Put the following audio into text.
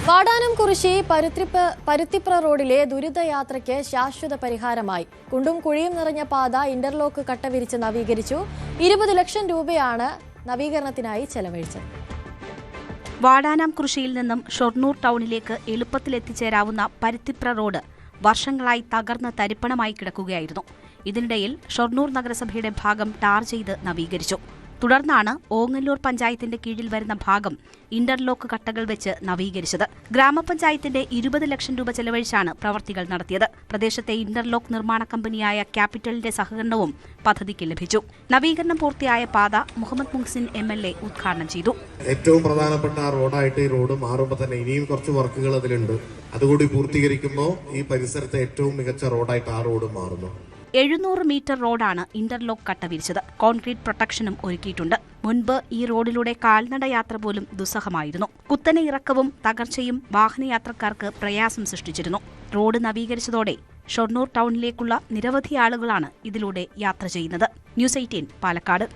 വാടാനംകുറിശി പരുത്തിപ്ര റോഡിലെ ദുരിതയാത്രയ്ക്ക് ശാശ്വത പരിഹാരമായി. കുണ്ടും കുഴിയും നിറഞ്ഞ പാത ഇന്റർലോക്ക് കട്ട വിരിച്ച് നവീകരിച്ചു. 20 ലക്ഷം രൂപയാണ് നവീകരണത്തിനായി ചെലവഴിച്ചത്. വാടാനംകുറിശിയിൽ നിന്നും ഷൊർണൂർ ടൗണിലേക്ക് എളുപ്പത്തിൽ എത്തിച്ചേരാവുന്ന പരുത്തിപ്ര റോഡ് വർഷങ്ങളായി തകർന്ന് തരിപ്പണമായി കിടക്കുകയായിരുന്നു. ഇതിനിടയിൽ ഷൊർണൂർ നഗരസഭയുടെ ഭാഗം ടാർ ചെയ്ത് നവീകരിച്ചു. തുടർന്നാണ് ഓങ്ങല്ലൂർ പഞ്ചായത്തിന്റെ കീഴിൽ വരുന്ന ഭാഗം ഇന്റർലോക്ക് കട്ടകൾ വെച്ച് നവീകരിച്ചത്. ഗ്രാമപഞ്ചായത്തിന്റെ 20 ലക്ഷം രൂപ ചെലവഴിച്ചാണ് പ്രവർത്തികൾ നടത്തിയത്. പ്രദേശത്തെ ഇന്റർലോക്ക് നിർമ്മാണ കമ്പനിയായ ക്യാപിറ്റലിന്റെ സഹകരണവും പദ്ധതിക്ക് ലഭിച്ചു. നവീകരണം പൂർത്തിയായ പാത മുഹമ്മദ് മുഹ്സിൻ MLA ഉദ്ഘാടനം ചെയ്തു. ഏറ്റവും പ്രധാനപ്പെട്ട റോഡായിട്ട് ഈ റോഡ് മാറുമ്പോൾ തന്നെ ഇനിയും കുറച്ച് വർക്കുകൾ അതിലുണ്ട്. അതുകൂടി പൂർത്തീകരിക്കുമ്പോൾ ഈ പരിസരത്തെ ഏറ്റവും മികച്ച റോഡായിട്ട് ആ റോഡ് മാറുന്നു. 700 മീറ്റർ റോഡാണ് ഇന്റർലോക്ക് കട്ട വിരിച്ചത്. കോൺക്രീറ്റ് പ്രൊട്ടക്ഷനും ഒരുക്കിയിട്ടുണ്ട്. മുൻപ് ഈ റോഡിലൂടെ കാൽനട യാത്ര പോലും ദുസ്സഹമായിരുന്നു. കുത്തനെ ഇറക്കവും തകർച്ചയും വാഹനയാത്രക്കാർക്ക് പ്രയാസം സൃഷ്ടിച്ചിരുന്നു. റോഡ് നവീകരിച്ചതോടെ ഷൊർണൂർ ടൗണിലേക്കുള്ള നിരവധി ആളുകളാണ് ഇതിലൂടെ യാത്ര ചെയ്യുന്നത്. ന്യൂസ് 18 പാലക്കാട്.